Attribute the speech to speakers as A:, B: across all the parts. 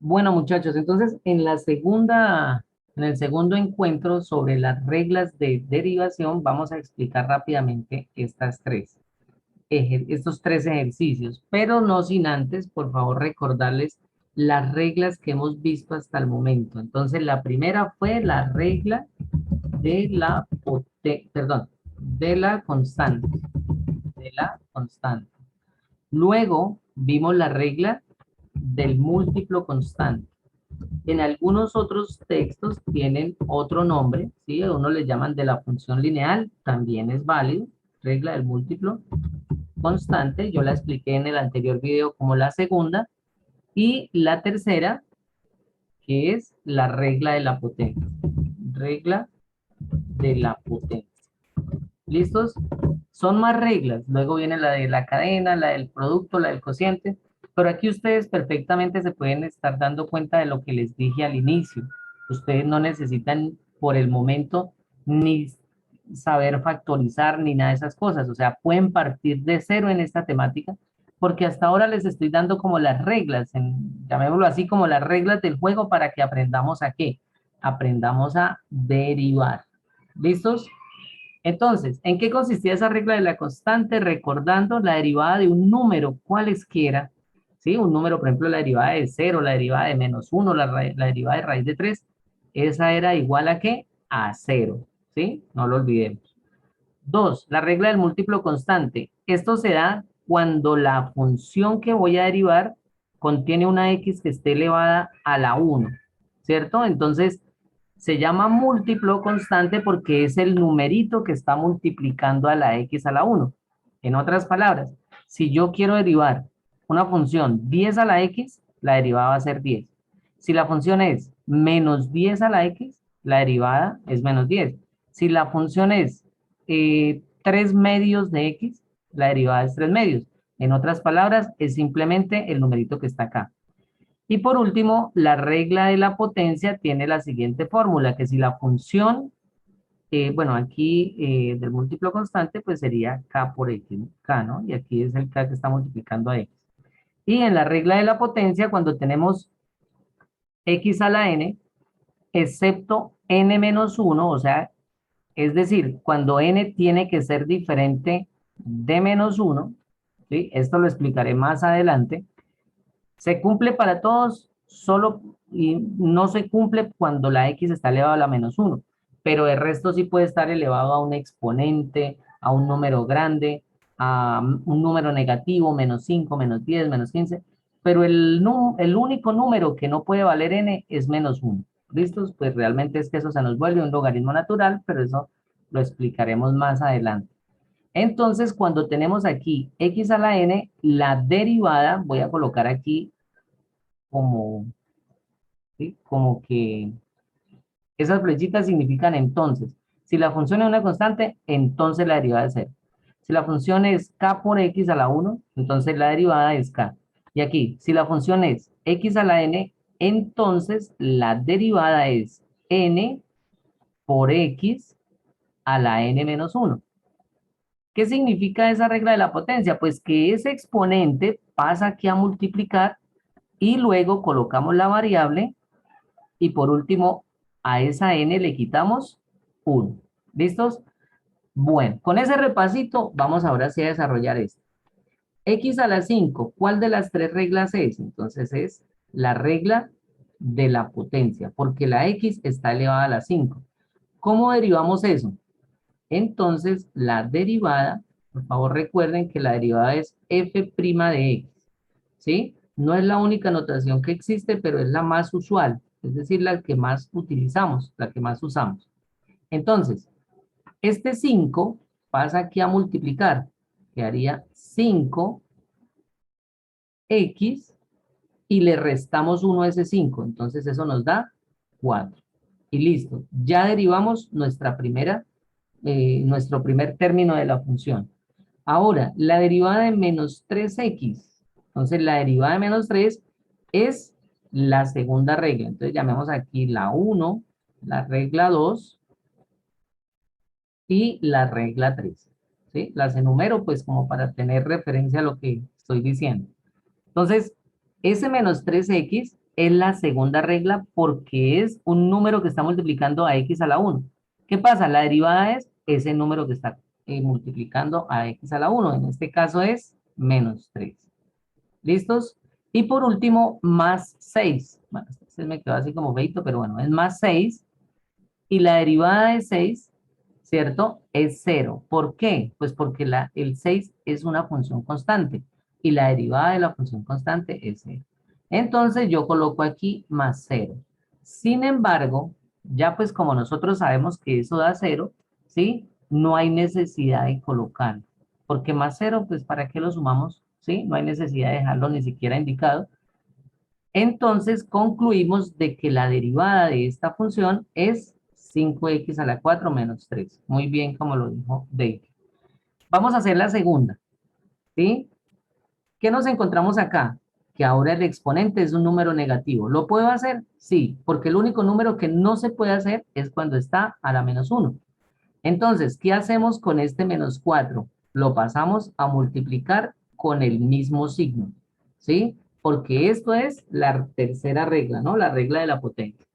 A: Bueno, muchachos, entonces en el segundo encuentro sobre las reglas de derivación, vamos a explicar rápidamente estos tres ejercicios, pero no sin antes, por favor, recordarles las reglas que hemos visto hasta el momento. Entonces, la primera fue la regla de de la constante, de la constante. Luego vimos la regla del múltiplo constante. En algunos otros textos tienen otro nombre, ¿sí? A uno le llaman de la función lineal, también es válido, regla del múltiplo constante, yo la expliqué en el anterior video como la segunda, y la tercera, que es la regla de la potencia, regla de la potencia. ¿Listos? Son más reglas, luego viene la de la cadena, la del producto, la del cociente, pero aquí ustedes perfectamente se pueden estar dando cuenta de lo que les dije al inicio. Ustedes no necesitan por el momento ni saber factorizar ni nada de esas cosas, o sea, pueden partir de cero en esta temática, porque hasta ahora les estoy dando como las reglas, llamémoslo así, como las reglas del juego para que aprendamos a qué, aprendamos a derivar. ¿Listos? Entonces, ¿en qué consistía esa regla de la constante? Recordando la derivada de un número, cualesquiera, ¿sí? Un número, por ejemplo, la derivada de 0, la derivada de -1, la derivada de raíz de 3, esa era igual a ¿qué? A 0, ¿sí? No lo olvidemos. 2, la regla del múltiplo constante. Esto se da cuando la función que voy a derivar contiene una x que esté elevada a la 1, ¿cierto? Entonces, se llama múltiplo constante porque es el numerito que está multiplicando a la x a la 1. En otras palabras, si yo quiero derivar una función 10 a la x, la derivada va a ser 10. Si la función es menos 10 a la x, la derivada es menos 10. Si la función es 3 medios de x, la derivada es 3 medios. En otras palabras, es simplemente el numerito que está acá. Y por último, la regla de la potencia tiene la siguiente fórmula, que si la función, bueno, aquí del múltiplo constante, pues sería k por x, ¿no? K, ¿no? Y aquí es el k que está multiplicando a x. Y en la regla de la potencia, cuando tenemos x a la n, excepto n menos 1, o sea, es decir, cuando n tiene que ser diferente de menos 1, ¿sí? Esto lo explicaré más adelante. Se cumple para todos, solo y no se cumple cuando la x está elevada a la -1, pero el resto sí puede estar elevado a un exponente, a un número grande, a un número negativo, -5, -10, -15, pero el único número que no puede valer n es -1. ¿Listos? Pues realmente es que eso se nos vuelve un logaritmo natural, pero eso lo explicaremos más adelante. Entonces, cuando tenemos aquí x a la n, la derivada, voy a colocar aquí como, ¿sí? Como que esas flechitas significan entonces. Si la función es una constante, entonces la derivada es 0. Si la función es k por x a la 1, entonces la derivada es k. Y aquí, si la función es x a la n, entonces la derivada es n por x a la n menos 1. ¿Qué significa esa regla de la potencia? Pues que ese exponente pasa aquí a multiplicar y luego colocamos la variable y por último a esa n le quitamos 1. ¿Listos? Bueno, con ese repasito vamos ahora sí a desarrollar esto. X a la 5, ¿cuál de las tres reglas es? Entonces es la regla de la potencia, porque la x está elevada a la 5. ¿Cómo derivamos eso? Entonces, la derivada, por favor recuerden que la derivada es f' de x, ¿sí? No es la única notación que existe, pero es la más usual, es decir, la que más utilizamos, la que más usamos. Entonces, este 5 pasa aquí a multiplicar, quedaría 5x y le restamos 1 a ese 5, entonces eso nos da 4. Y listo, ya derivamos nuestro primer término de la función. Ahora, la derivada de menos 3x. Entonces, la derivada de menos 3 es la segunda regla. Entonces, llamemos aquí la 1, la regla 2 y la regla 3. ¿Sí? Las enumero pues como para tener referencia a lo que estoy diciendo. Entonces, ese menos 3x es la segunda regla porque es un número que está multiplicando a x a la 1. ¿Qué pasa? La derivada es ese número que está multiplicando a x a la 1. En este caso es menos 3. ¿Listos? Y por último, más 6. Bueno, este se me quedó así como feito, pero bueno, es más 6. Y la derivada de 6, ¿cierto? Es 0. ¿Por qué? Pues porque el 6 es una función constante y la derivada de la función constante es 0. Entonces yo coloco aquí más 0. Sin embargo, ya pues como nosotros sabemos que eso da 0, ¿sí? No hay necesidad de colocarlo. Porque más 0, pues ¿para qué lo sumamos? ¿Sí? No hay necesidad de dejarlo ni siquiera indicado. Entonces concluimos de que la derivada de esta función es 5x a la 4 menos 3. Muy bien, como lo dijo David. Vamos a hacer la segunda, ¿sí? ¿Qué nos encontramos acá? Que ahora el exponente es un número negativo. ¿Lo puedo hacer? Sí, porque el único número que no se puede hacer es cuando está a la menos 1. Entonces, ¿qué hacemos con este menos 4? Lo pasamos a multiplicar con el mismo signo, ¿sí? Porque esto es la tercera regla, ¿no? La regla de la potencia.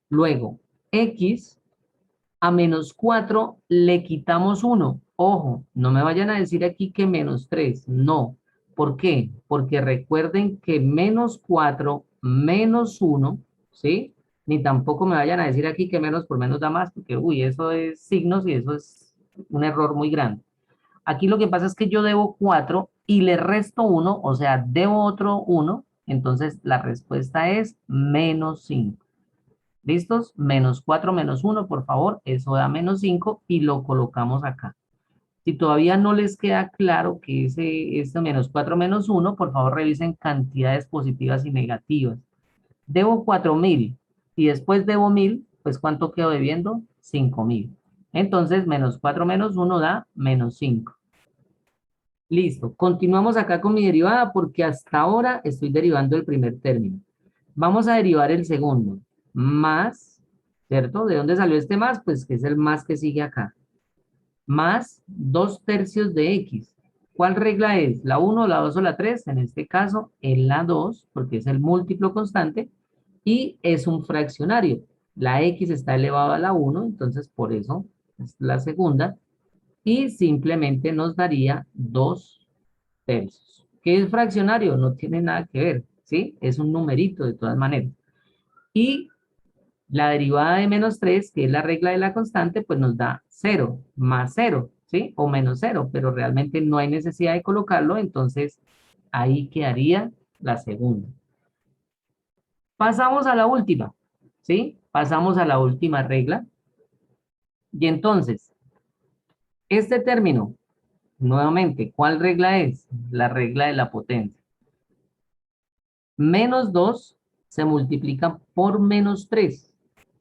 A: Luego, x a menos 4 le quitamos 1. Ojo, no me vayan a decir aquí que menos 3. No. ¿Por qué? Porque recuerden que menos 4 menos 1, ¿sí? Ni tampoco me vayan a decir aquí que menos por menos da más, porque, uy, eso es signos y eso es un error muy grande. Aquí lo que pasa es que yo debo 4 y le resto 1, o sea, debo otro 1, entonces la respuesta es menos 5. ¿Listos? Menos 4 menos 1, por favor, eso da menos 5 y lo colocamos acá. Si todavía no les queda claro que este menos 4 menos 1, por favor revisen cantidades positivas y negativas. Debo 4.000 y después debo 1.000, pues ¿cuánto quedo debiendo? 5.000. Entonces, menos 4 menos 1 da menos 5. Listo. Continuamos acá con mi derivada porque hasta ahora estoy derivando el primer término. Vamos a derivar el segundo. Más, ¿cierto? ¿De dónde salió este más? Pues que es el más que sigue acá. Más 2/3 de x. ¿Cuál regla es? ¿La 1, la 2 o la 3? En este caso, en la 2, porque es el múltiplo constante, y es un fraccionario. La x está elevado a la 1, entonces por eso es la segunda, y simplemente nos daría 2/3. ¿Qué es fraccionario? No tiene nada que ver, ¿sí? Es un numerito de todas maneras. Y la derivada de menos 3, que es la regla de la constante, pues nos da 0, más 0, ¿sí? O menos 0, pero realmente no hay necesidad de colocarlo, entonces ahí quedaría la segunda. Pasamos a la última, ¿sí? Pasamos a la última regla. Y entonces, este término, nuevamente, ¿cuál regla es? La regla de la potencia. Menos 2 se multiplica por menos 3,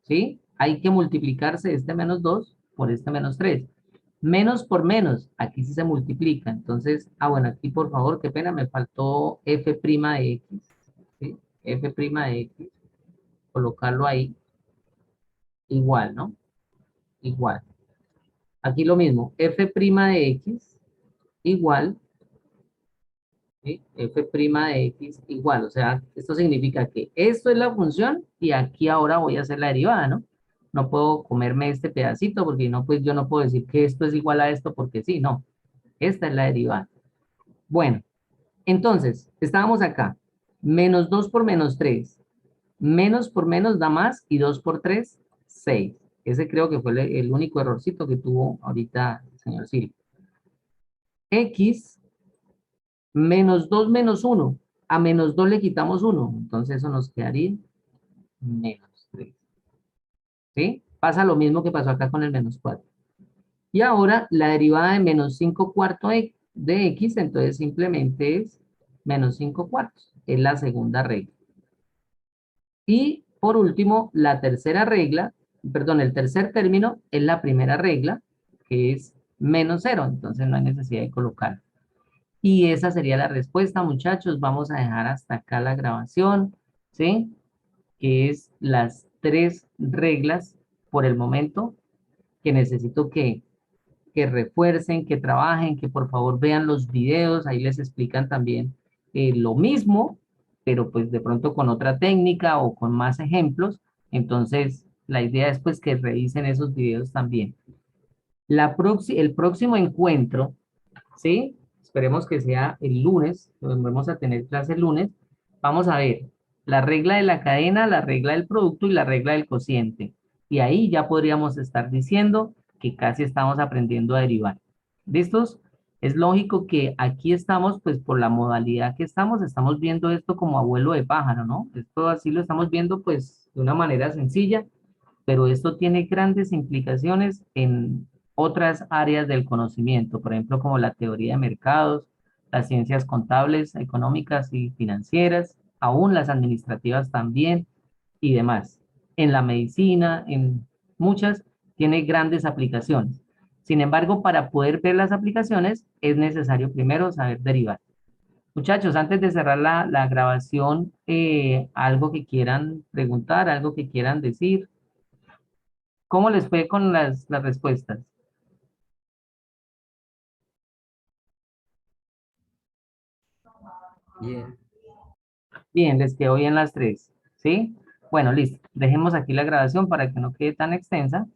A: ¿sí? Hay que multiplicarse este menos 2 por este menos 3. Menos por menos, aquí sí se multiplica. Entonces, bueno, aquí por favor, qué pena, me faltó f' de x, ¿sí? F' de x, colocarlo ahí, igual, ¿no? Igual. Aquí lo mismo, f' de x, igual, ¿sí? F' de x igual, o sea, esto significa que esto es la función y aquí ahora voy a hacer la derivada, ¿no? No puedo comerme este pedacito porque no, pues yo no puedo decir que esto es igual a esto porque sí, no. Esta es la derivada. Bueno, entonces, estábamos acá. Menos 2 por menos 3. Menos por menos da más y 2 por 3, 6. Ese creo que fue el único errorcito que tuvo ahorita el señor Silvio. X menos 2 menos 1. A menos 2 le quitamos 1. Entonces eso nos quedaría menos 3. ¿Sí? Pasa lo mismo que pasó acá con el menos 4. Y ahora la derivada de menos 5 cuartos de x, entonces simplemente es menos 5 cuartos. Es la segunda regla. Y por último, la tercera regla, perdón, el tercer término es la primera regla, que es menos 0. Entonces no hay necesidad de colocar. Y esa sería la respuesta, muchachos. Vamos a dejar hasta acá la grabación, ¿sí? Que es las 3 reglas por el momento que necesito que refuercen, que trabajen, que por favor vean los videos. Ahí les explican también lo mismo, pero pues de pronto con otra técnica o con más ejemplos. Entonces, la idea es pues que revisen esos videos también. El próximo encuentro, ¿sí? Esperemos que sea el lunes, vamos a tener clase el lunes. Vamos a ver la regla de la cadena, la regla del producto y la regla del cociente. Y ahí ya podríamos estar diciendo que casi estamos aprendiendo a derivar. ¿Listos? Es lógico que aquí estamos, pues por la modalidad que estamos viendo esto como abuelo de pájaro, ¿no? Esto así lo estamos viendo pues de una manera sencilla, pero esto tiene grandes implicaciones en otras áreas del conocimiento, por ejemplo, como la teoría de mercados, las ciencias contables, económicas y financieras, aún las administrativas también y demás. En la medicina, en muchas, tiene grandes aplicaciones. Sin embargo, para poder ver las aplicaciones es necesario primero saber derivar. Muchachos, antes de cerrar la grabación, algo que quieran preguntar, algo que quieran decir. ¿Cómo les fue con las respuestas?
B: Bien.
A: Bien, les quedó bien las tres, ¿sí? Bueno, listo. Dejemos aquí la grabación para que no quede tan extensa.